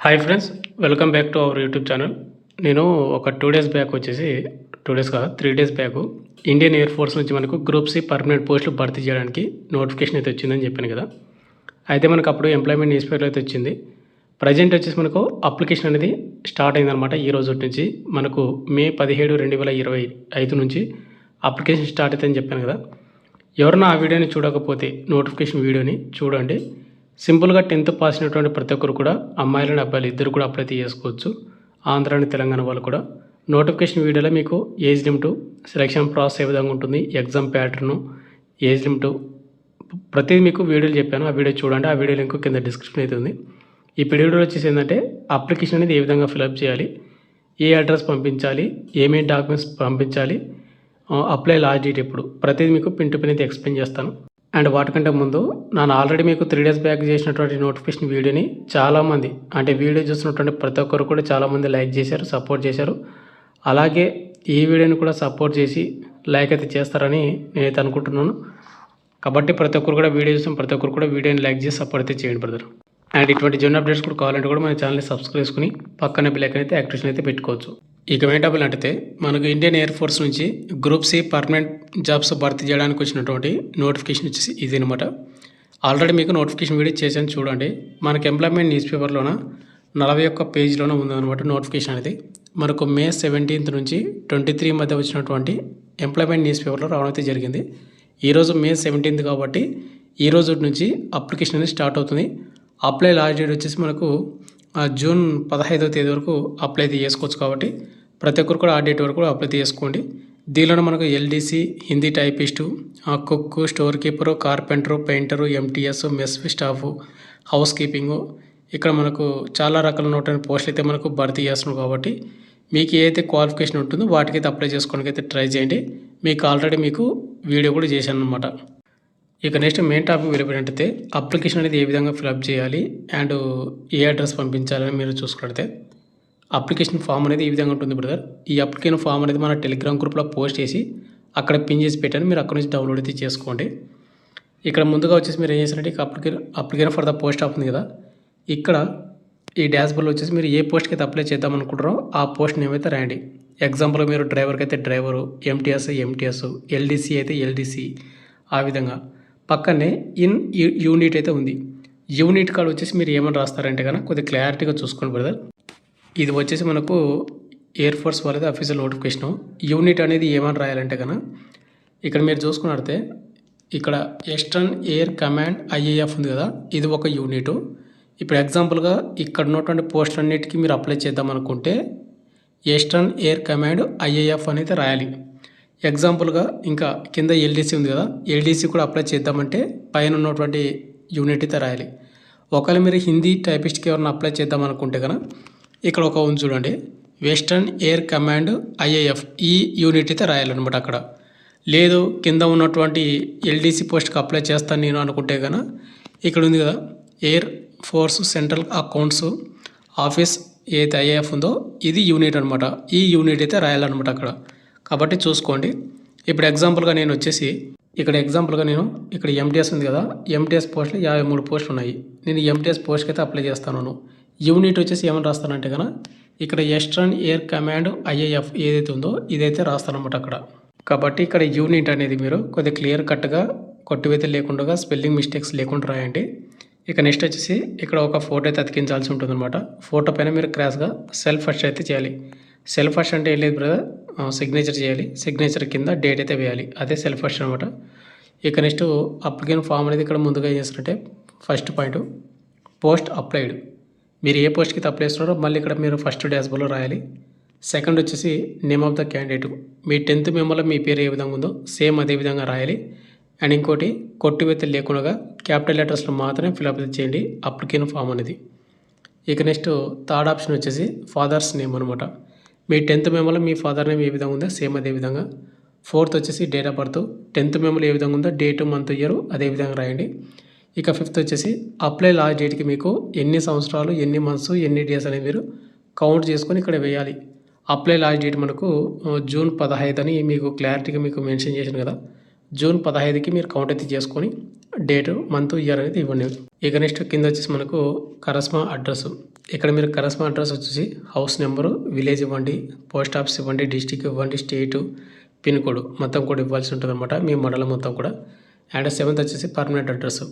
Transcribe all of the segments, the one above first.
Hi friends, welcome back to our YouTube channel. నేను ఒక 2 days back వచ్చేసి 2 days కాదు 3 days back Indian air force నుంచి మనకు గ్రూప్ సి పర్మనెంట్ పోస్టులు భర్తీ చేయడానికి నోటిఫికేషన్ అయితే వచ్చిందని చెప్పాను కదా. అయితే మనకు అప్పుడు ఎంప్లాయ్మెంట్ న్యూస్ పేపర్లో అయితే వచ్చింది. ప్రజెంట్ వచ్చేసి మనకు అప్లికేషన్ అనేది స్టార్ట్ అయిందనమాట. ఈ రోజు నుంచి మనకు మే 17, 2025 నుంచి అప్లికేషన్ స్టార్ట్ అవుతుందని చెప్పాను కదా. ఎవరన్నా ఆ వీడియోని చూడకపోతే నోటిఫికేషన్ వీడియోని చూడండి. సింపుల్గా 10th పాస్ అయినటువంటి ప్రతి ఒక్కరు కూడా అమ్మాయిలను అబ్బాయిలు ఇద్దరు కూడా అప్లై చేసుకోవచ్చు. ఆంధ్ర అండ్ తెలంగాణ వాళ్ళు కూడా. నోటిఫికేషన్ వీడియోలో మీకు ఏజ్ లిమిట్, సెలక్షన్ ప్రాసెస్ ఏ విధంగా ఉంటుంది, ఎగ్జామ్ ప్యాటర్ను, ఏజ్ లిమిట్ ప్రతిదీ మీకు వీడియోలు చెప్పాను. ఆ వీడియో చూడండి. ఆ వీడియో లింక్ కింద డిస్క్రిప్షన్ అయితే ఉంది. ఈ వీడియోలో వచ్చేసి ఏంటంటే అప్లికేషన్ అనేది ఏ విధంగా ఫిలప్ చేయాలి, ఏ అడ్రస్ పంపించాలి, ఏమేమి డాక్యుమెంట్స్ పంపించాలి, అప్లై లాస్ట్ డేట్ ఎప్పుడు, ప్రతిదీ మీకు పిన్ టు పిన్ అయితే ఎక్స్ప్లెయిన్ చేస్తాను. అండ్ వాటికంటే ముందు నేను ఆల్రెడీ మీకు 3 డేస్ బ్యాక్ చేసినటువంటి నోటిఫికేషన్ వీడియోని చాలామంది అంటే వీడియో చూసినటువంటి ప్రతి ఒక్కరు కూడా చాలామంది లైక్ చేశారు, సపోర్ట్ చేశారు. అలాగే ఈ వీడియోని కూడా సపోర్ట్ చేసి లైక్ అయితే చేస్తారని నేనైతే అనుకుంటున్నాను. కాబట్టి ప్రతి ఒక్కరు కూడా వీడియో చూసిన ప్రతి ఒక్కరు కూడా వీడియోని లైక్ చేసి సపోర్ట్ అయితే చేయండి బ్రదర్. అండ్ ఇటువంటి జన్ అప్డేట్స్ కూడా కావాలంటే కూడా మన ఛానల్ని సబ్స్క్రైబ్ చేసుకుని పక్కన బెల్ ఐకాన్ అయితే యాక్టివేషన్ అయితే పెట్టుకోవచ్చు. ఇక ఏంటప్పుడు అంటే మనకు ఇండియన్ ఎయిర్ ఫోర్స్ నుంచి గ్రూప్ సి పర్మనెంట్ జాబ్స్ భర్తీ చేయడానికి వచ్చినటువంటి నోటిఫికేషన్ వచ్చేసి ఇది అనమాట. ఆల్రెడీ మీకు నోటిఫికేషన్ వీడియో చేశాను చూడండి. మనకి ఎంప్లాయ్మెంట్ న్యూస్ పేపర్లోన 41 పేజీలోనే ఉందన్నమాట నోటిఫికేషన్ అనేది. మనకు మే 17 నుంచి 23 మధ్య వచ్చినటువంటి ఎంప్లాయ్మెంట్ న్యూస్ పేపర్లో రావడం అయితే జరిగింది. ఈరోజు మే 17 కాబట్టి ఈ రోజు నుంచి అప్లికేషన్ అనేది స్టార్ట్ అవుతుంది. అప్లై లాస్ట్ డేట్ వచ్చేసి మనకు జూన్ 15వ తేదీ వరకు అప్లై అయితే చేసుకోవచ్చు. కాబట్టి ప్రతి ఒక్కరు కూడా ఆ డేట్ వరకు కూడా అప్లై చేసుకోండి. దీనిలో మనకు LDC, Hindi typist, cook, store keeper, carpenter, painter, MTS, mess staff, house keeping, ఇక్కడ మనకు చాలా రకాల ఉన్నటువంటి పోస్టులు అయితే మనకు భర్తీ చేస్తున్నాం. కాబట్టి మీకు ఏదైతే క్వాలిఫికేషన్ ఉంటుందో వాటికైతే అప్లై చేసుకోవడానికి అయితే ట్రై చేయండి. మీకు ఆల్రెడీ మీకు వీడియో కూడా చేశాను అనమాట. ఇక నెక్స్ట్ మెయిన్ టాపిక్ వెళ్ళిపోయినట్టయితే అప్లికేషన్ అనేది ఏ విధంగా ఫిలప్ చేయాలి అండ్ ఏ అడ్రస్ పంపించాలని మీరు చూసుకుంటే అప్లికేషన్ ఫామ్ అనేది ఈ విధంగా ఉంటుంది బ్రదర్. ఈ అప్లికేషన్ ఫామ్ అనేది మన టెలిగ్రామ్ గ్రూప్లో పోస్ట్ చేసి అక్కడ పిన్ చేసి పెట్టాను. మీరు అక్కడ నుంచి డౌన్లోడ్ అయితే చేసుకోండి. ఇక్కడ ముందుగా వచ్చేసి మీరు ఏం చేస్తారంటే application for the post of ఉంది కదా, ఇక్కడ ఈ డాష్బోర్డ్లో వచ్చేసి మీరు ఏ పోస్ట్కి అయితే అప్లై చేద్దాం అనుకుంటారో ఆ పోస్ట్ నేమ్ అయితే రాయండి. ఎగ్జాంపుల్ మీరు డ్రైవర్కి అయితే డ్రైవరు, ఎంటీఎస్, ఎల్డీసీ అయితే ఎల్డీసీ, ఆ విధంగా. పక్కనే ఇన్ యూనిట్ అయితే ఉంది. యూనిట్ కార్డ్ వచ్చేసి మీరు ఏమని రాస్తారంటే కనుక కొద్దిగా క్లారిటీగా చూసుకోండి బ్రదర్. ఇది వచ్చేసి మనకు ఎయిర్ ఫోర్స్ వాళ్ళది అఫీషియల్ నోటిఫికేషను. యూనిట్ అనేది ఏమని రాయాలంటే కనుక ఇక్కడ మీరు చూసుకున్నట్టే ఇక్కడ ఈస్టర్న్ ఎయిర్ కమాండ్ ఐఏఎఫ్ ఉంది కదా, ఇది ఒక యూనిటు. ఇప్పుడు ఎగ్జాంపుల్గా ఇక్కడ ఉన్నటువంటి పోస్ట్ అన్నిటికీ మీరు అప్లై చేద్దాం అనుకుంటే ఈస్టర్న్ ఎయిర్ కమాండ్ ఐఏఎఫ్ అనేది రాయాలి. ఎగ్జాంపుల్గా ఇంకా కింద ఎల్డీసీ ఉంది కదా, ఎల్డీసీ కూడా అప్లై చేద్దామంటే పైన ఉన్నటువంటి యూనిట్ అయితే రాయాలి. ఒకవేళ మీరు హిందీ టైపిస్ట్కి ఎవరైనా అప్లై చేద్దాం అనుకుంటే కనుక ఇక్కడ ఒక ఉంది చూడండి, వెస్టర్న్ ఎయిర్ కమాండ్ ఐఏఎఫ్, ఈ యూనిట్ అయితే రాయాలన్నమాట అక్కడ. లేదు కింద ఉన్నటువంటి ఎల్డీసీ పోస్ట్కి అప్లై చేస్తాను నేను అనుకుంటే కనుక ఇక్కడ ఉంది కదా, air force central accounts office ఏదైతే ఐఏఎఫ్ ఉందో ఇది యూనిట్ అనమాట. ఈ యూనిట్ అయితే రాయాలన్నమాట అక్కడ. కాబట్టి చూసుకోండి. ఇప్పుడు ఎగ్జాంపుల్గా నేను వచ్చేసి ఇక్కడ ఎంటీఎస్ ఉంది కదా, ఎంటీఎస్ పోస్టులు 53 పోస్టులు ఉన్నాయి. నేను ఎంటీఎస్ పోస్ట్కి అయితే అప్లై చేస్తాను. యూనిట్ వచ్చేసి ఏమని రాస్తానంటే కనుక ఇక్కడ ఈస్టర్న్ ఎయిర్ కమాండ్ ఐఏఎఫ్ ఏదైతే ఉందో ఇదైతే రాస్తానమాట అక్కడ. కాబట్టి ఇక్కడ యూనిట్ అనేది మీరు కొద్దిగా క్లియర్ కట్గా కొట్టివేత లేకుండా స్పెల్లింగ్ మిస్టేక్స్ లేకుండా రాయండి. ఇక నెక్స్ట్ వచ్చేసి ఇక్కడ ఒక ఫోటో అయితే అతికించాల్సి ఉంటుంది అనమాట. ఫోటో పైన మీరు క్రాస్గా సెల్ఫ్ ఫస్ట్ అయితే చేయాలి. సెల్ఫ్ ఫస్ట్ అంటే ఏం లేదు బ్రదర్, సిగ్నేచర్ చేయాలి. సిగ్నేచర్ కింద డేట్ అయితే వేయాలి, అదే సెల్ఫ్ ఫస్ట్ అనమాట. ఇక నెక్స్ట్ అప్లికేషన్ ఫామ్ అనేది ఇక్కడ ముందుగా ఏం చేస్తారంటే ఫస్ట్ పాయింట్ పోస్ట్ అప్లైడ్, మీరు ఏ పోస్ట్కి అప్లై చేస్తున్నారో మళ్ళీ ఇక్కడ మీరు ఫస్ట్ డాష్బోర్డ్లో రాయాలి. సెకండ్ వచ్చేసి name of the candidate, me 10th మెమోలో మీ పేరు ఏ విధంగా ఉందో సేమ్ అదే విధంగా రాయాలి. అండ్ ఇంకోటి కొట్టివేత లేకుండా క్యాపిటల్ లెటర్స్లో మాత్రమే ఫిల్అప్ చేయండి అప్లికేషన్ ఫామ్ అనేది. ఇక నెక్స్ట్ థర్డ్ ఆప్షన్ వచ్చేసి ఫాదర్స్ నేమ్ అనమాట. మీ 10th మెమోలో మీ ఫాదర్ నేమ్ ఏ విధంగా ఉందో సేమ్ అదే విధంగా. ఫోర్త్ వచ్చేసి డేట్ ఆఫ్ బర్త్, 10th మెమోలో ఏ విధంగా ఉందో డేట్, మంత్, ఇయర్ అదే విధంగా రాయండి. ఇక ఫిఫ్త్ వచ్చేసి అప్లై లాస్ట్ డేట్కి మీకు ఎన్ని సంవత్సరాలు, ఎన్ని మంత్స్, ఎన్ని డేస్ అనేది మీరు కౌంట్ చేసుకొని ఇక్కడ వేయాలి. అప్లై లాస్ట్ డేట్ మనకు జూన్ 15 అని మీకు క్లారిటీగా మీకు మెన్షన్ చేశాను కదా, జూన్ 15కి మీరు కౌంట్ అయితే చేసుకొని డేటు, మంత్, ఇయర్ అనేది ఇవ్వండి. ఇక నెక్స్ట్ కింద వచ్చేసి మనకు కరస్మా అడ్రస్, ఇక్కడ మీరు కరస్పాండ్ అడ్రస్ వచ్చేసి హౌస్ నెంబరు, విలేజ్ ఇవ్వండి, పోస్ట్ ఆఫీస్ ఇవ్వండి, డిస్టిక్ ఇవ్వండి, స్టేటు, పిన్ కోడ్ మొత్తం కూడా ఇవ్వాల్సి ఉంటుందన్నమాట మీ మండలం మొత్తం కూడా. అండ్ 7th వచ్చేసి పర్మనెంట్ అడ్రస్.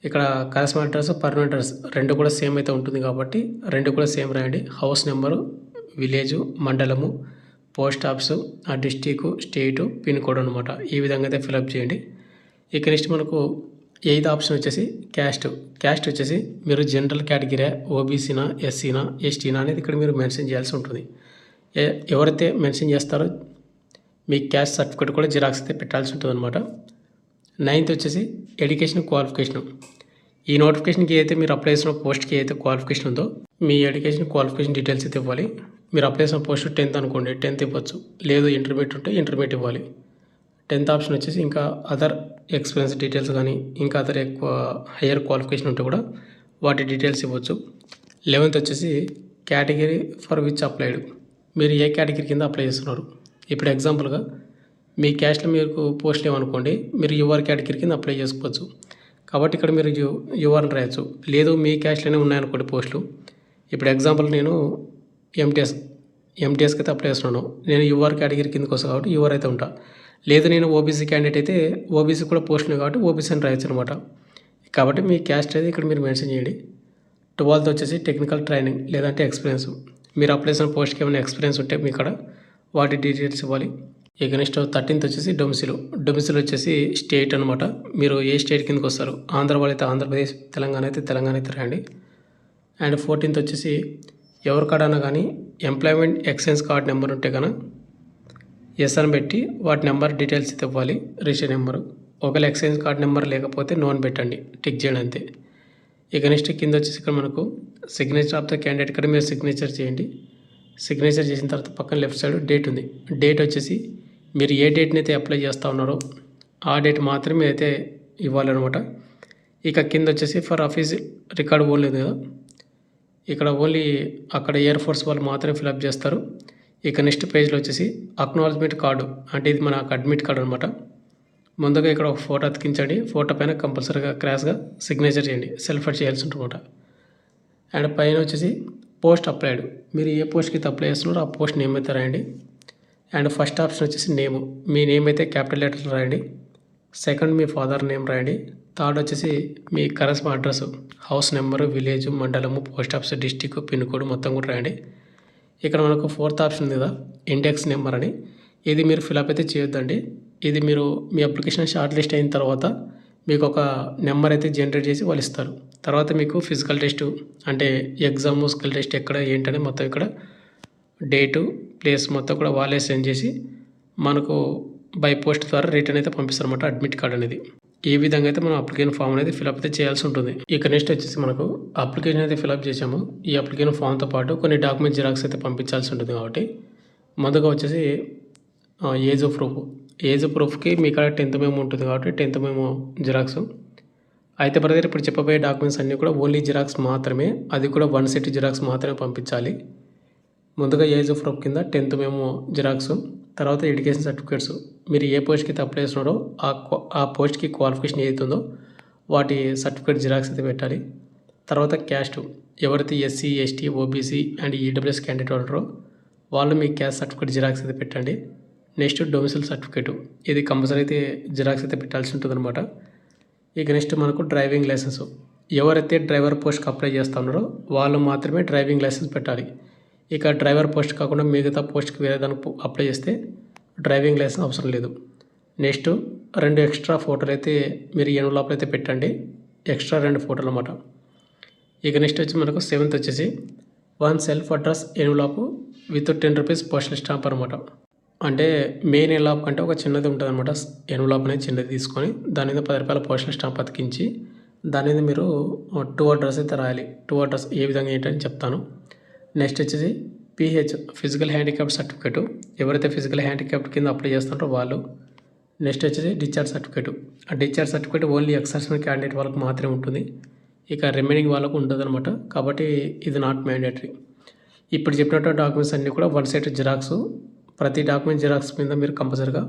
ఇక్కడ కరస్పాండ్ అడ్రస్, పర్మనెంట్ అడ్రస్ రెండు కూడా సేమ్ అయితే ఉంటుంది కాబట్టి రెండు కూడా సేమ్ రాయండి. హౌస్ నెంబరు, విలేజు, మండలము, పోస్ట్ ఆఫీసు, ఆ డిస్టిక్, స్టేటు, పిన్ కోడ్ అనమాట. ఈ విధంగా అయితే ఫిలప్ చేయండి. ఇక నెక్స్ట్ మనకు 8th ఆప్షన్ వచ్చేసి క్యాస్ట్ వచ్చేసి మీరు జనరల్ కేటగిరీ, ఓబీసీనా, ఎస్సీనా, ఎస్టీనా అనేది ఇక్కడ మీరు మెన్షన్ చేయాల్సి ఉంటుంది. ఎవరైతే మెన్షన్ చేస్తారో మీ క్యాస్ట్ సర్టిఫికేట్ కూడా జిరాక్స్ అయితే పెట్టాల్సి ఉంటుంది అనమాట. 9th వచ్చేసి ఎడ్యుకేషన్ క్వాలిఫికేషన్. ఈ నోటిఫికేషన్కి అయితే మీరు అప్లై చేసిన పోస్ట్కి అయితే క్వాలిఫికేషన్ ఉందో మీ ఎడ్యుకేషన్ క్వాలిఫికేషన్ డీటెయిల్స్ అయితే ఇవ్వాలి. మీరు అప్లై చేసిన పోస్ట్ 10th అనుకోండి, 10th ఇవ్వచ్చు. లేదు ఇంటర్మీడియట్ ఉంటే ఇంటర్మీడియట్ ఇవ్వాలి. 10th ఆప్షన్ వచ్చేసి ఇంకా అదర్ ఎక్స్పీరియన్స్ డీటెయిల్స్ కానీ ఇంకా అదర్ ఎక్కువ హయ్యర్ క్వాలిఫికేషన్ ఉంటే కూడా వాటి డీటెయిల్స్ ఇవ్వచ్చు. 11th వచ్చేసి కేటగిరీ ఫర్ విచ్ అప్లైడ్. మీరు ఏ కేటగిరీ కింద అప్లై చేస్తున్నారు. ఇప్పుడు ఎగ్జాంపుల్గా మీ క్యాస్ట్లో మీకు పోస్ట్ లేవనుకోండి, మీరు యువర్ కేటగిరీ కింద అప్లై చేసుకోవచ్చు. కాబట్టి ఇక్కడ మీరు యువర్ని రాయొచ్చు. లేదు మీ క్యాస్ట్లోనే ఉన్నాయనుకోండి పోస్టులు. ఇప్పుడు ఎగ్జాంపుల్ నేను ఎంటీఎస్కి అయితే అప్లై చేస్తున్నాను. నేను యువర్ కేటగిరీ కిందకి వస్తాను కాబట్టి యువర్ అయితే ఉంటా. లేదు నేను ఓబీసీ క్యాండిడేట్ అయితే ఓబీసీ కూడా పోస్ట్ ఉన్నాయి కాబట్టి ఓబీసీ అని రాయొచ్చు అనమాట. కాబట్టి మీ క్యాస్ట్ అయితే ఇక్కడ మీరు మెన్షన్ చేయండి. 12th వచ్చేసి టెక్నికల్ ట్రైనింగ్ లేదంటే ఎక్స్పీరియన్స్. మీరు అప్లై చేసిన పోస్ట్కి ఏమైనా ఎక్స్పీరియన్స్ ఉంటే మీ ఇక్కడ వాటి డీటెయిల్స్ ఇవ్వాలి. ఇక నెక్స్ట్ 13th వచ్చేసి డొమిసిల్ వచ్చేసి స్టేట్ అనమాట. మీరు ఏ స్టేట్ కిందకి వస్తారు. ఆంధ్ర వాళ్ళు అయితే ఆంధ్రప్రదేశ్, తెలంగాణ అయితే రాయండి. అండ్ 14th వచ్చేసి ఎవరికాడన్నా కానీ ఎంప్లాయ్మెంట్ ఎక్స్చేంజ్ కార్డ్ నెంబర్ ఉంటే కనుక ఎస్ అని పెట్టి వాటి నెంబర్ డీటెయిల్స్ అయితే ఇవ్వాలి, రిజిస్టర్ నెంబరు. ఒకవేళ ఎక్స్చేంజ్ కార్డ్ నెంబర్ లేకపోతే నోన్ పెట్టండి, టిక్ చేయండి అంతే. ఇక నెక్స్ట్ కింద వచ్చేసి ఇక్కడ మనకు సిగ్నేచర్ ఆఫ్ ద క్యాండిడేట్ ఇక్కడ మీరు సిగ్నేచర్ చేయండి. సిగ్నేచర్ చేసిన తర్వాత పక్కన లెఫ్ట్ సైడ్ డేట్ ఉంది. డేట్ వచ్చేసి మీరు ఏ డేట్ని అయితే అప్లై చేస్తూ ఉన్నారో ఆ డేట్ మాత్రమే అయితే ఇవ్వాలన్నమాట. ఇక కింద వచ్చేసి ఫర్ ఆఫీస్ రికార్డ్ ఓన్లీ కదా, ఇక్కడ ఓన్లీ అక్కడ ఎయిర్ ఫోర్స్ వాళ్ళు మాత్రమే ఫిలప్ చేస్తారు. ఇక నెక్స్ట్ పేజ్లో వచ్చేసి అక్నాలజ్మెంట్ కార్డు, అంటే ఇది మన అడ్మిట్ కార్డు అనమాట. ముందుగా ఇక్కడ ఒక ఫోటో అతికించండి. ఫోటో పైన కంపల్సరీగా క్రాస్గా సిగ్నేచర్ చేయండి, సెల్ఫ్ చేయాల్సి ఉంటుందన్నమాట. అండ్ పైన వచ్చేసి పోస్ట్ అప్లైడ్. మీరు ఏ పోస్ట్కి అయితే అప్లై చేస్తున్నారో ఆ పోస్ట్ నేమ్ అయితే రాయండి. అండ్ ఫస్ట్ ఆప్షన్ వచ్చేసి నేము, మీ నేమ్ అయితే క్యాపిటల్ లెటర్స్ రాయండి. సెకండ్ మీ ఫాదర్ నేమ్ రాయండి. థర్డ్ వచ్చేసి మీ correspond address, house number, village, మండలము, post office, district, pin code మొత్తం కూడా రాయండి. ఇక్కడ మనకు 4th ఆప్షన్ ఉంది కదా, ఇండెక్స్ నెంబర్ అని. ఇది మీరు ఫిలప్ అయితే చేయొద్దండి. ఇది మీరు మీ అప్లికేషన్ షార్ట్ లిస్ట్ అయిన తర్వాత మీకు ఒక నెంబర్ అయితే జనరేట్ చేసి వాళ్ళు ఇస్తారు. తర్వాత మీకు ఫిజికల్ టెస్ట్ అంటే ఎగ్జామ్, స్కిల్ టెస్ట్ ఎక్కడ ఏంటనే మొత్తం ఇక్కడ డేటు, ప్లేస్ మొత్తం కూడా వాళ్ళే సెండ్ చేసి మనకు బై పోస్ట్ ద్వారా రిటర్న్ అయితే పంపిస్తారు అన్నమాట అడ్మిట్ కార్డ్ అనేది. ఈ విధంగా అయితే మనం అప్లికేషన్ ఫామ్ అనేది ఫిలప్ అయితే చేయాల్సి ఉంటుంది. ఇక నెక్స్ట్ వచ్చేసి మనకు అప్లికేషన్ అయితే ఫిలప్ చేసాము. ఈ అప్లికేషన్ ఫామ్తో పాటు కొన్ని డాక్యుమెంట్ జిరాక్స్ అయితే పంపించాల్సి ఉంటుంది. కాబట్టి ముందుగా వచ్చేసి ఏజ్ ప్రూఫ్కి మీ ఇక్కడ 10th మేము ఉంటుంది కాబట్టి 10th మేము జిరాక్స్ అయితే బ్రదర్ ఇప్పుడు చెప్పబోయే డాక్యుమెంట్స్ అన్నీ కూడా ఓన్లీ జిరాక్స్ మాత్రమే, అది కూడా 1 సెట్ జిరాక్స్ మాత్రమే పంపించాలి. ముందుగా ఏజ్ ప్రూఫ్ కింద 10th మేము జిరాక్స్, తర్వాత ఎడ్యుకేషన్ సర్టిఫికేట్స్. మీరు ఏ పోస్ట్కి అయితే అప్లై చేస్తున్నారో ఆ పోస్ట్కి క్వాలిఫికేషన్ ఏదైతుందో వాటి సర్టిఫికేట్ జిరాక్స్ అయితే పెట్టాలి. తర్వాత క్యాస్ట్, ఎవరైతే SC, ST, OBC and EWS candidate ఉంటారో వాళ్ళు మీ క్యాస్ట్ సర్టిఫికేట్ జిరాక్స్ అయితే పెట్టండి. నెక్స్ట్ డొమిసిల్ సర్టిఫికేట్, ఇది కంపల్సరీ అయితే జిరాక్స్ అయితే పెట్టాల్సి ఉంటుంది అనమాట. ఇక నెక్స్ట్ మనకు డ్రైవింగ్ లైసెన్స్, ఎవరైతే డ్రైవర్ పోస్ట్కి అప్లై చేస్తున్నారో వాళ్ళు మాత్రమే డ్రైవింగ్ లైసెన్స్ పెట్టాలి. ఇక డ్రైవర్ పోస్ట్ కాకుండా మిగతా పోస్ట్కి వేరే దానికి అప్లై చేస్తే డ్రైవింగ్ లైసెన్స్ అవసరం లేదు. నెక్స్ట్ 2 ఎక్స్ట్రా ఫోటోలు అయితే మీరు ఎన్వలప్లో అయితే పెట్టండి, ఎక్స్ట్రా 2 ఫోటోలు అన్నమాట. ఇక నెక్స్ట్ వచ్చి మనకు 7th వచ్చేసి 1 self address envelope with 10 rupees postal stamp అనమాట. అంటే మెయిన్ ఎన్వలప్ కంటే ఒక చిన్నది ఉంటుంది అనమాట. ఎన్వలప్ అనేది చిన్నది తీసుకొని దాని మీద 10 రూపాయల పోస్టల్ స్టాంప్ అతికించి దాని మీద మీరు 2 అడ్రస్ అయితే రాయాలి. 2 అడ్రస్ ఏ విధంగా ఏంటని చెప్తాను. నెక్స్ట్ వచ్చేసి పిహెచ్, ఫిజికల్ హ్యాండిక్యాప్ సర్టిఫికేటు, ఎవరైతే ఫిజికల్ హ్యాండిక్యాప్ కింద అప్లై చేస్తున్నారో వాళ్ళు. నెక్స్ట్ వచ్చేసి డిశ్చార్జ్ సర్టిఫికేటు, ఆ డిశ్చార్జ్ సర్టిఫికేట్ ఓన్లీ ఎక్సర్సన్ క్యాండిడేట్ వాళ్ళకి మాత్రమే ఉంటుంది, ఇక రిమైనింగ్ వాళ్ళకు ఉండదు అనమాట. కాబట్టి ఇది నాట్ మ్యాండేటరీ. ఇప్పుడు చెప్పినటువంటి డాక్యుమెంట్స్ అన్నీ కూడా 1 సెట్ జిరాక్స్. ప్రతి డాక్యుమెంట్ జిరాక్స్ మీద మీరు కంపల్సరీగా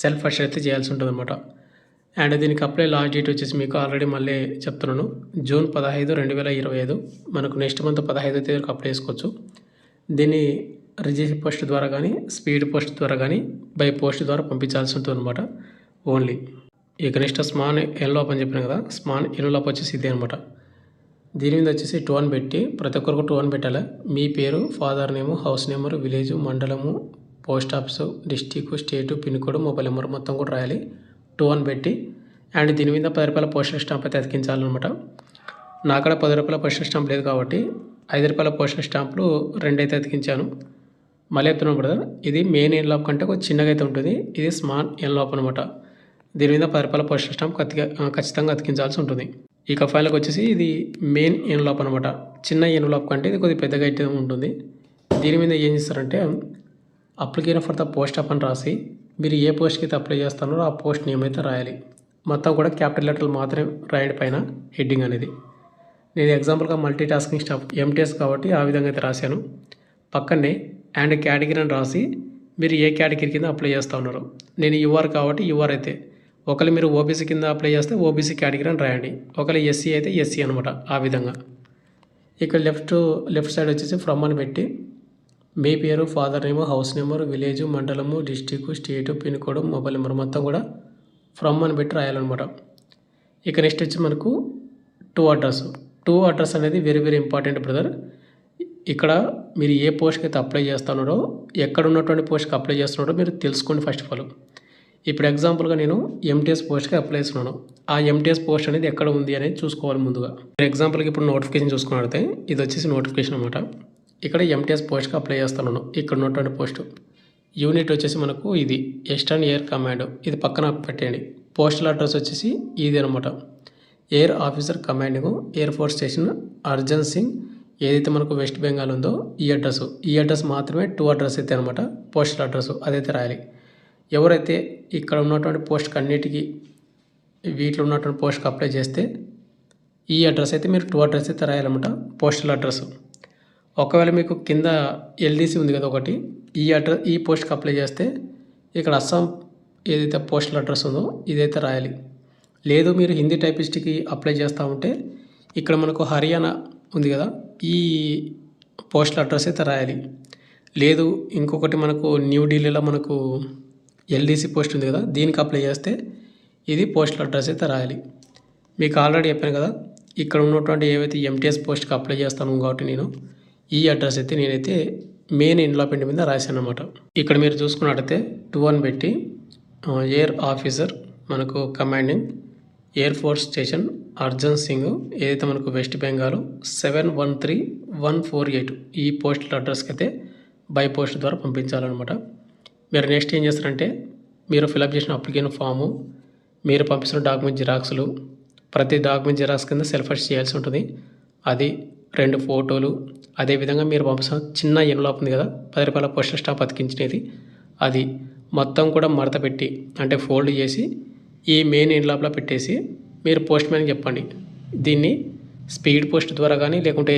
సెల్ఫ్ అటెస్ట్ అయితే చేయాల్సి ఉంటుంది అనమాట. అండ్ దీనికి అప్లై లాస్ట్ డేట్ వచ్చేసి మీకు ఆల్రెడీ మళ్ళీ చెప్తున్నాను, జూన్ 15, 2025. మనకు నెక్స్ట్ మంత్ 15వ తేదీ వరకు అప్లై చేసుకోవచ్చు. దీన్ని రిజిస్టర్ పోస్ట్ ద్వారా కానీ, స్పీడ్ పోస్ట్ ద్వారా కానీ, బై పోస్ట్ ద్వారా పంపించాల్సి ఉంటుంది అనమాట ఓన్లీ. ఇక నెక్స్ట్ స్మాల్ ఎన్వలప్ అని చెప్పాను కదా, స్మాల్ ఎన్వలప్ వచ్చేసి ఇదే అనమాట. దీని మీద వచ్చేసి 2 అని పెట్టి, ప్రతి ఒక్కరికి 2 అని పెట్టాలి. మీ పేరు, father name, house number, village, మండలము, పోస్ట్ ఆఫీసు, డిస్టిక్, స్టేటు, పిన్ కోడ్, మొబైల్ నెంబర్ మొత్తం కూడా రాయాలి. 2 అని పెట్టి, అండ్ దీని మీద 10 రూపాయల పోస్టల్ స్టాంప్ అయితే అతికించాలన్నమాట. నా కాడ 10 రూపాయల పోస్టల్ స్టాంప్ లేదు కాబట్టి 5 రూపాయల పోస్టల్ స్టాంపులు 2 అయితే అతికించాను. మళ్ళీ చెప్తున్నాను కదా, ఇది మెయిన్ ఎన్వలప్ కంటే కొంచెం చిన్నగా అయితే ఉంటుంది. ఇది స్మాల్ ఎన్వలప్ అనమాట. దీని మీద 10 రూపాయల పోస్టల్ స్టాంప్ ఖచ్చితంగా అతికించాల్సి ఉంటుంది. ఇక ఫైనల్కి వచ్చేసి ఇది మెయిన్ ఎన్వలప్ అనమాట. చిన్న ఎన్వలప్ కంటే ఇది కొద్దిగా పెద్దగా అయితే ఉంటుంది. దీని మీద ఏం చేస్తారంటే, application for the post of అని రాసి, మీరు ఏ పోస్ట్కి అయితే అప్లై చేస్తున్నారో ఆ పోస్ట్ నేమ్ అయితే రాయాలి. మొత్తం కూడా క్యాపిటల్ లెటర్లు మాత్రమే రాయడం పైన హెడ్డింగ్ అనేది. నేను ఎగ్జాంపుల్గా మల్టీ టాస్కింగ్ స్టాఫ్ ఎంటీఎస్ కాబట్టి ఆ విధంగా అయితే రాశాను. పక్కనే అండ్ కేటగిరీ అని రాసి, మీరు ఏ కేటగిరీ కింద అప్లై చేస్తూ ఉన్నారు. నేను యూఆర్ కాబట్టి యూఆర్ అయితే, ఒకవేళ మీరు ఓబీసీ కింద అప్లై చేస్తే ఓబీసీ కేటగిరీ అని రాయండి. ఒకవేళ ఎస్సీ అయితే ఎస్సీ అనమాట. ఆ విధంగా ఇక్కడ లెఫ్ట్ సైడ్ వచ్చేసి ఫ్రమ్ అని పెట్టి, మీ పేరు, father name, house number, village, మండలము, డిస్టిక్, స్టేటు, పిన్ కోడ్, మొబైల్ నెంబర్ మొత్తం కూడా ఫ్రమ్ అని పెట్టి రాయాలన్నమాట. ఇక నెక్స్ట్ వచ్చి మనకు టూ అడ్రస్ అనేది వెరీ వెరీ ఇంపార్టెంట్ బ్రదర్. ఇక్కడ మీరు ఏ పోస్ట్కి అయితే అప్లై చేస్తున్నారో, ఎక్కడ ఉన్నటువంటి పోస్ట్కి అప్లై చేస్తున్నారో మీరు తెలుసుకోండి ఫస్ట్ ఆఫ్ ఆల్. ఇప్పుడు ఎగ్జాంపుల్గా నేను ఎంటీఎస్ పోస్ట్కి అప్లై చేస్తున్నాను. ఆ ఎంటీఎస్ పోస్ట్ అనేది ఎక్కడ ఉంది అనేది చూసుకోవాలి ముందుగా. ఎగ్జాంపుల్కి ఇప్పుడు నోటిఫికేషన్ చూసుకున్నట్లయితే ఇది వచ్చేసి నోటిఫికేషన్ అనమాట. ఇక్కడ ఎంటీఎస్ పోస్ట్కి అప్లై చేస్తున్నాను. ఇక్కడ ఉన్నటువంటి పోస్టు యూనిట్ వచ్చేసి మనకు ఇది ఈస్టర్న్ ఎయిర్ కమాండ్, ఇది పక్కన పెట్టండి. పోస్టల్ అడ్రస్ వచ్చేసి ఇది అనమాట. Air officer commanding, air force station, Arjan Singh, ఏదైతే మనకు వెస్ట్ బెంగాల్ ఉందో ఈ అడ్రస్ మాత్రమే 2 అడ్రస్ అయితే అనమాట. పోస్టల్ అడ్రస్ అదైతే రాయాలి. ఎవరైతే ఇక్కడ ఉన్నటువంటి పోస్ట్కి అన్నిటికీ వీటిలో ఉన్నటువంటి పోస్ట్కి అప్లై చేస్తే ఈ అడ్రస్ అయితే మీరు 2 అడ్రస్ అయితే రాయాలన్నమాట, పోస్టల్ అడ్రస్. ఒకవేళ మీకు కింద ఎల్డీసీ ఉంది కదా ఒకటి, ఈ పోస్ట్కి అప్లై చేస్తే ఇక్కడ అస్సాం ఏదైతే పోస్టల్ అడ్రస్ ఉందో ఇదైతే రాయాలి. లేదు మీరు హిందీ టైపిస్ట్కి అప్లై చేస్తూ ఉంటే ఇక్కడ మనకు హర్యానా ఉంది కదా, ఈ పోస్టల్ అడ్రస్ అయితే రాయాలి. లేదు ఇంకొకటి మనకు న్యూఢిల్లీలో మనకు ఎల్డీసీ పోస్ట్ ఉంది కదా, దీనికి అప్లై చేస్తే ఇది పోస్టల్ అడ్రస్ అయితే రాయాలి. మీకు ఆల్రెడీ చెప్పాను కదా, ఇక్కడ ఉన్నటువంటి ఏవైతే ఎంటీఎస్ పోస్ట్కి అప్లై చేస్తాను కాబట్టి నేను ఈ అడ్రస్ అయితే నేనైతే మెయిన్ ఎన్వలప్ మీద రాశాను అనమాట. ఇక్కడ మీరు చూసుకున్నట్టయితే 2 అని పెట్టి, ఎయిర్ ఆఫీసర్ మనకు commanding, air force station, Arjan Singh, ఏదైతే మనకు వెస్ట్ బెంగాల్ 713148 ఈ పోస్టల్ అడ్రస్కి అయితే బై పోస్ట్ ద్వారా పంపించాలన్నమాట. మీరు నెక్స్ట్ ఏం చేస్తారంటే, మీరు ఫిలప్ చేసిన అప్లికేషన్ ఫాము, మీరు పంపిస్తున్న డాక్యుమెంట్ జిరాక్స్లు, ప్రతి డాక్యుమెంట్ జిరాక్స్ కింద సెల్ఫ్ అటెస్ట్ చేయాల్సి ఉంటుంది. అది 2 ఫోటోలు, అదేవిధంగా మీరు పంపిస్తున్న చిన్న ఎన్వలప్ ఉంది కదా 10 రూపాయల పోస్టల్ స్టాంప్ అతికించినది, అది మొత్తం కూడా మడత పెట్టి అంటే ఫోల్డ్ చేసి ఈ మెయిన్ ఎన్వలప్లో పెట్టేసి మీరు పోస్ట్ మ్యాన్కి చెప్పండి. దీన్ని స్పీడ్ పోస్ట్ ద్వారా కానీ లేకుంటే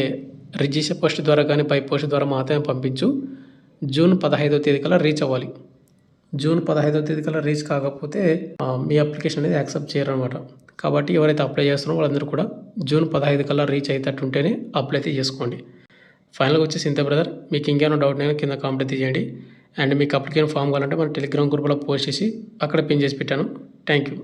రిజిస్టర్ పోస్ట్ ద్వారా కానీ బై పోస్ట్ ద్వారా మాత్రమే పంపించు. జూన్ 15వ తేదీ కల్లా రీచ్ అవ్వాలి. జూన్ 15వ తేదీ కల్లా రీచ్ కాకపోతే మీ అప్లికేషన్ అనేది యాక్సెప్ట్ చేయరు అనమాట. కాబట్టి ఎవరైతే అప్లై చేస్తున్నారో వాళ్ళందరూ కూడా జూన్ 15 కల్లా రీచ్ అయ్యేటట్టు ఉంటేనే అప్లై అయితే చేసుకోండి. ఫైనల్గా వచ్చేసి ఇంతే బ్రదర్. మీకు ఇంకేమైనా డౌట్ అయినా కింద కామెంట్ అయితే చేయండి. అండ్ మీకు అప్లికేషన్ ఫామ్ కావాలంటే మన టెలిగ్రామ్ గ్రూప్లో పోస్ట్ చేసి అక్కడ పిన్ చేసి పెట్టాను. Thank you.